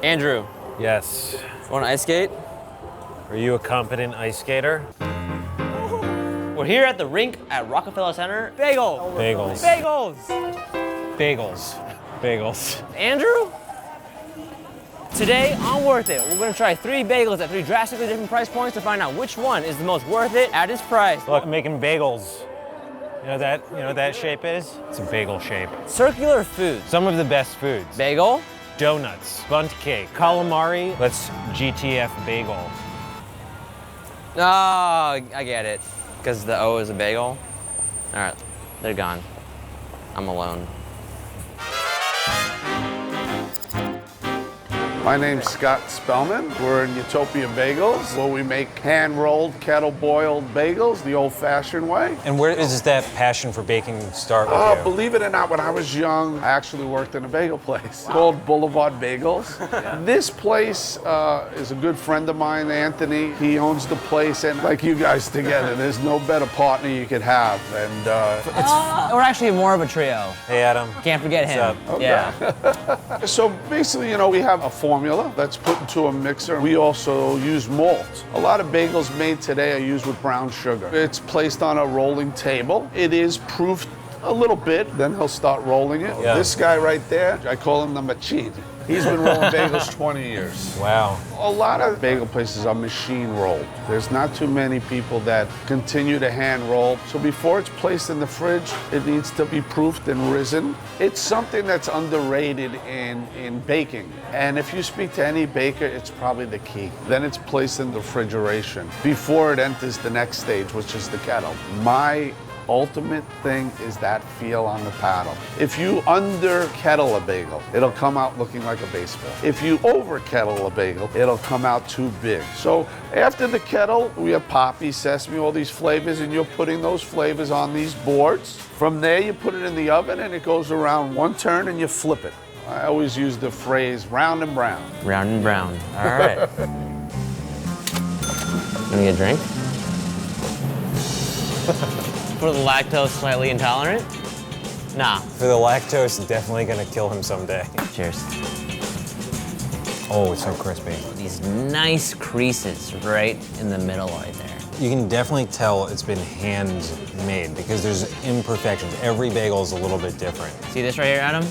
Andrew. Yes. Want to ice skate? Are you a competent ice skater? We're here at the rink at Rockefeller Center. Bagel. Bagels. Bagels. Bagels. Bagels. Andrew? Today on Worth It, we're gonna try 3 bagels at 3 drastically different price points to find out which one is the most worth it at its price. Look, I'm making bagels. You know what that shape is? It's a bagel shape. Circular foods. Some of the best foods. Bagel. Donuts, bundt cake, calamari. Let's GTF bagel. Oh, I get it. Because the O is a bagel. All right, they're gone. I'm alone. My name's Scott Spellman. We're in Utopia Bagels, where we make hand-rolled, kettle-boiled bagels the old-fashioned way. And where does that passion for baking start with you? Believe it or not, when I was young, I actually worked in a bagel place called Boulevard Bagels. This place is a good friend of mine, Anthony. He owns the place, and like you guys together, there's no better partner you could have. And We're actually more of a trio. Hey, Adam. Can't forget him. What's up? Yeah. So basically, we have a formula that's put into a mixer. We also use malt. A lot of bagels made today are used with brown sugar. It's placed on a rolling table. It is proofed a little bit, then he'll start rolling it. Yeah. This guy right there, I call him the machine. He's been rolling bagels 20 years. Wow. A lot of bagel places are machine rolled. There's not too many people that continue to hand roll. So before it's placed in the fridge, it needs to be proofed and risen. It's something that's underrated in baking. And if you speak to any baker, it's probably the key. Then it's placed in the refrigeration before it enters the next stage, which is the kettle. My ultimate thing is that feel on the paddle. If you under kettle a bagel, it'll come out looking like a baseball. If you over kettle a bagel, it'll come out too big. So after the kettle, we have poppy, sesame, all these flavors, and you're putting those flavors on these boards. From there, you put it in the oven and it goes around one turn and you flip it. I always use the phrase round and brown. Round and brown. All right. Gonna get a drink? For the lactose slightly intolerant? Nah. For the lactose, definitely gonna kill him someday. Cheers. Oh, it's so crispy. These nice creases right in the middle right there. You can definitely tell it's been handmade because there's imperfections. Every bagel is a little bit different. See this right here, Adam?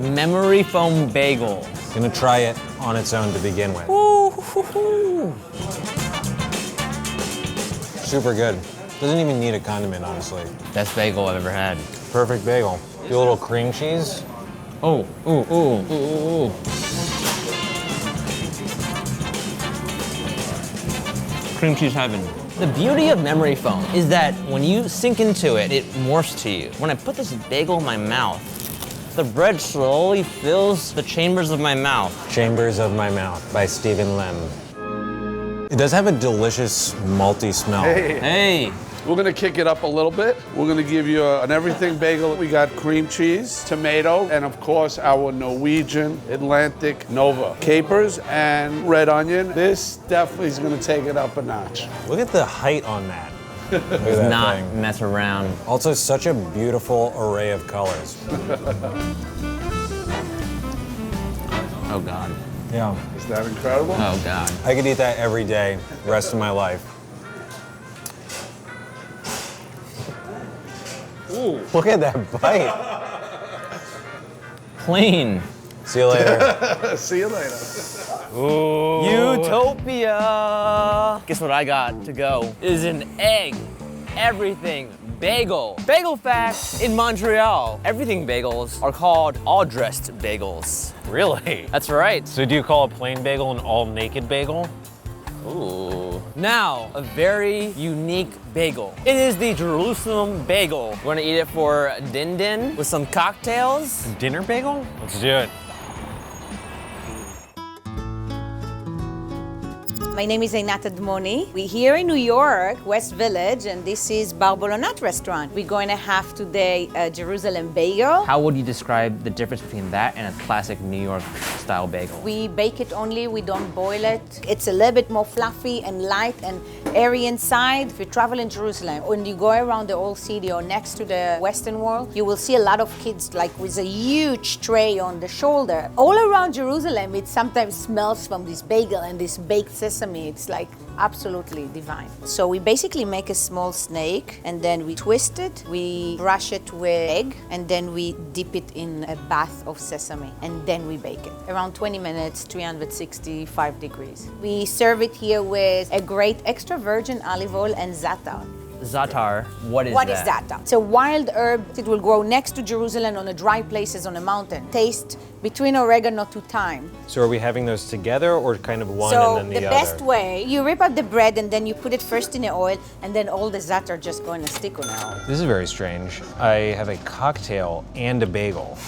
Memory foam bagel. Gonna try it on its own to begin with. Ooh. Super good. Doesn't even need a condiment, honestly. Best bagel I've ever had. Perfect bagel. Do a little cream cheese. Oh, ooh. Cream cheese heaven. The beauty of memory foam is that when you sink into it, it morphs to you. When I put this bagel in my mouth, the bread slowly fills the chambers of my mouth. Chambers of My Mouth by Steven Lim. It does have a delicious malty smell. Hey. We're gonna kick it up a little bit. We're gonna give you an everything bagel. We got cream cheese, tomato, and of course our Norwegian Atlantic Nova capers and red onion. This definitely is gonna take it up a notch. Look at the height on that. Look at that Not thing. mess around. Also, such a beautiful array of colors. Oh God. Yeah. Is that incredible? Oh God. I could eat that every day, the rest of my life. Ooh. Look at that bite. Clean. See you later. See you later. Ooh. Utopia. Guess what I got to go is an egg. Everything bagel. Bagel fact, in Montreal, everything bagels are called all-dressed bagels. Really? That's right. So do you call a plain bagel an all-naked bagel? Ooh. Now, a very unique bagel. It is the Jerusalem bagel. We're gonna eat it for din din with some cocktails. Dinner bagel? Let's do it. My name is Einat Admoni. We're here in New York, West Village, and this is Bolonat restaurant. We're going to have today a Jerusalem bagel. How would you describe the difference between that and a classic New York style bagel? We bake it only, we don't boil it. It's a little bit more fluffy and light and airy inside. If you travel in Jerusalem, when you go around the old city or next to the Western Wall, you will see a lot of kids like with a huge tray on the shoulder. All around Jerusalem, it sometimes smells from this bagel and this baked sesame. It's like absolutely divine. So we basically make a small snake and then we twist it, we brush it with egg, and then we dip it in a bath of sesame, and then we bake it. Around 20 minutes, 365 degrees. We serve it here with a great extra virgin olive oil and za'atar. Za'atar, what is that? What is za'atar? It's a wild herb. It will grow next to Jerusalem on the dry places on a mountain. Taste between oregano to thyme. So are we having those together or kind of one So and then the the other? best way, you rip up the bread and then you put it first in the oil, and then all the za'atar just going to stick on the oil. This is very strange. I have a cocktail and a bagel.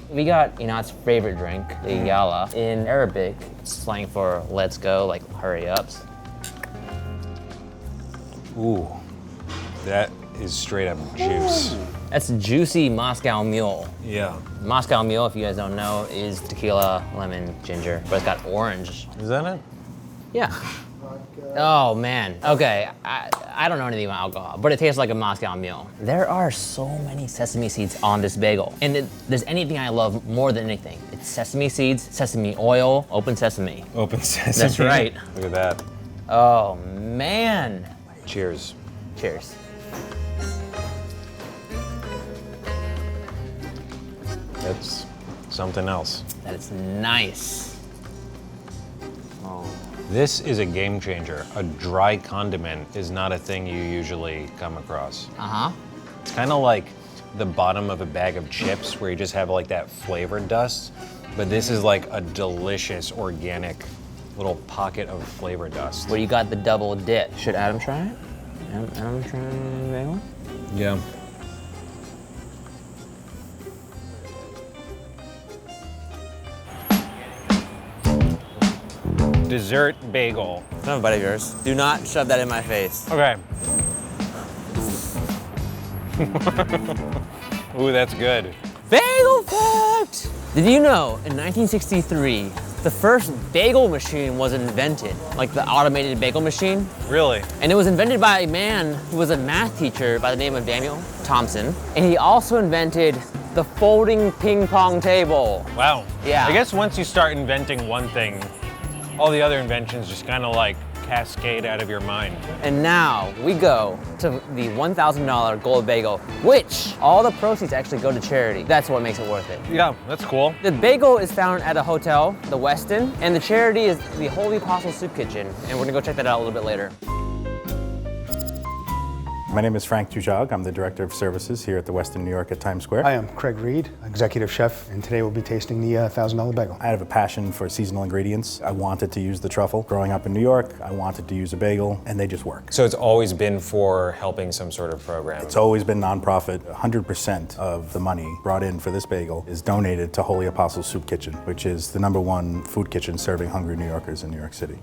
We got Inat's favorite drink, the yalla. In Arabic, it's slang for let's go, like hurry ups. Ooh, that is straight up juice. That's juicy Moscow Mule. Yeah. Moscow Mule, if you guys don't know, is tequila, lemon, ginger, but it's got orange. Is that it? Yeah. Oh man. Okay, I don't know anything about alcohol, but it tastes like a Moscow Mule. There are so many sesame seeds on this bagel, and there's anything I love more than anything. It's sesame seeds, sesame oil, open sesame. Open sesame. That's right. Look at that. Oh man. Cheers. Cheers. That's something else. That is nice. Oh. This is a game changer. A dry condiment is not a thing you usually come across. Uh-huh. It's kind of like the bottom of a bag of chips where you just have like that flavor dust, but this is like a delicious organic little pocket of flavor dust. Where you got the double dip. Should Adam try it? Adam try the bagel? Yeah. Dessert bagel. It's not a bite of yours. Do not shove that in my face. Okay. Ooh, that's good. Bagel fact! Did you know in 1963, the first bagel machine was invented, like the automated bagel machine? Really? And it was invented by a man who was a math teacher by the name of Daniel Thompson. And he also invented the folding ping pong table. Wow. Yeah. I guess once you start inventing one thing, all the other inventions just kind of like cascade out of your mind. And now we go to the $1,000 gold bagel, which all the proceeds actually go to charity. That's what makes it worth it. Yeah, that's cool. The bagel is found at a hotel, the Westin, and the charity is the Holy Apostle Soup Kitchen, and we're gonna go check that out a little bit later. My name is Frank Dujag. I'm the Director of Services here at the Westin New York at Times Square. Hi, I'm Craig Reed, Executive Chef, and today we'll be tasting the $1,000 bagel. I have a passion for seasonal ingredients. I wanted to use the truffle. Growing up in New York, I wanted to use a bagel, and they just work. So it's always been for helping some sort of program? It's always been nonprofit. 100% of the money brought in for this bagel is donated to Holy Apostle Soup Kitchen, which is the #1 food kitchen serving hungry New Yorkers in New York City.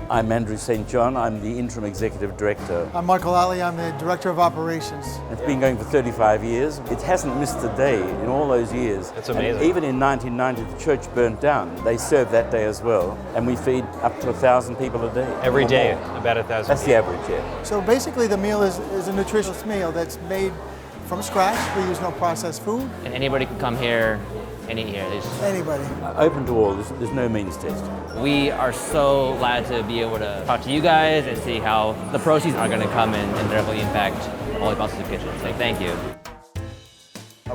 I'm Andrew St. John. I'm the Interim Executive Director. I'm Michael Ali. I'm the Director of Operations. It's been going for 35 years. It hasn't missed a day in all those years. That's amazing. And even in 1990, the church burnt down. They serve that day as well. And we feed up to 1,000 people a day. Every or day, more. about 1,000 That's the average, yeah. So basically the meal is a nutritious meal that's made from scratch. We use no processed food. And anybody can come here and eat here. Anybody. Open to all. There's no means test. We are so glad to be able to talk to you guys and see how the proceeds are gonna come in and directly impact Holy Apostle Soup Kitchen. So thank you.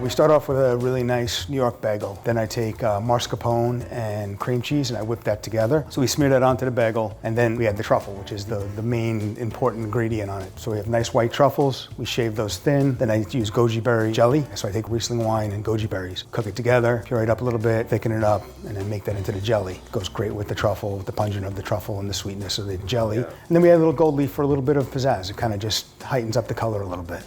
We start off with a really nice New York bagel. Then I take mascarpone and cream cheese and I whip that together. So we smear that onto the bagel, and then we add the truffle, which is the main important ingredient on it. So we have nice white truffles. We shave those thin. Then I use goji berry jelly. So I take Riesling wine and goji berries, cook it together, puree it up a little bit, thicken it up, and then make that into the jelly. It goes great with the truffle, with the pungent of the truffle and the sweetness of the jelly. And then we add a little gold leaf for a little bit of pizzazz. It kind of just heightens up the color a little bit.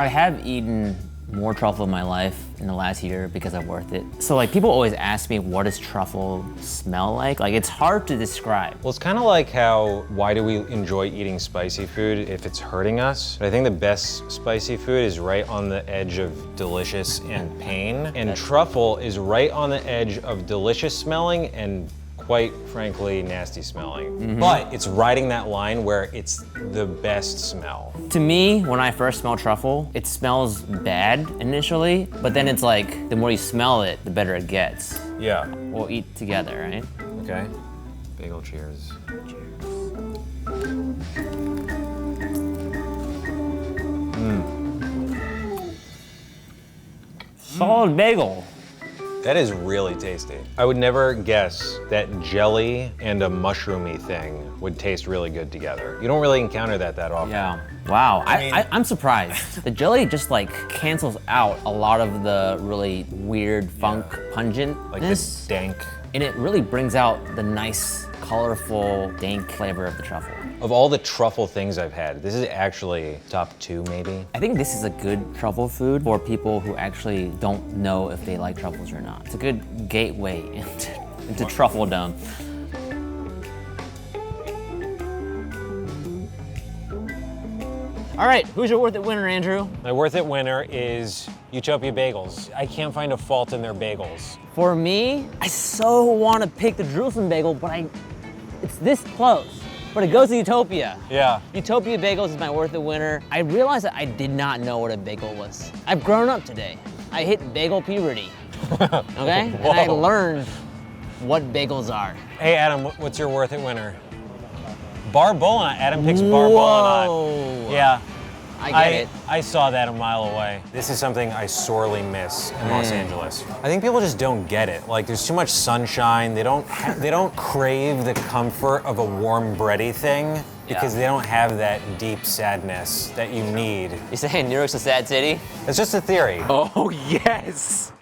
I have eaten more truffle in my life in the last year because I'm worth it. So like people always ask me, what does truffle smell like? Like it's hard to describe. Well, it's kind of like how, why do we enjoy eating spicy food if it's hurting us? But I think the best spicy food is right on the edge of delicious and pain. And truffle is right on the edge of delicious smelling and quite frankly, nasty smelling. But it's riding that line where it's the best smell. To me, when I first smell truffle, it smells bad initially, but then it's like, the more you smell it, the better it gets. Yeah. We'll eat together, right? Okay. Bagel cheers. Solid bagel. That is really tasty. I would never guess that jelly and a mushroomy thing would taste really good together. You don't really encounter that often. Yeah. Wow, I mean- I'm surprised. The jelly just like cancels out a lot of the really weird funk pungentness. Like this dank. And it really brings out the nice, colorful, dank flavor of the truffle. Of all the truffle things I've had, this is actually top 2 maybe. I think this is a good truffle food for people who actually don't know if they like truffles or not. It's a good gateway into truffledom. All right, who's your worth it winner, Andrew? My worth it winner is Utopia Bagels. I can't find a fault in their bagels. For me, I so want to pick the Jerusalem bagel, but it's this close. But it goes to Utopia. Yeah. Utopia Bagels is my worth it winner. I realized that I did not know what a bagel was. I've grown up today. I hit bagel puberty, okay? And I learned what bagels are. Hey Adam, what's your worth it winner? Bar Bolonat. Adam picks Bar Bolonat. Yeah. I get it. I saw that a mile away. This is something I sorely miss in Los Angeles. I think people just don't get it. Like, there's too much sunshine. They don't crave the comfort of a warm bready thing because they don't have that deep sadness that you need. You saying New York's a sad city? It's just a theory. Oh, yes.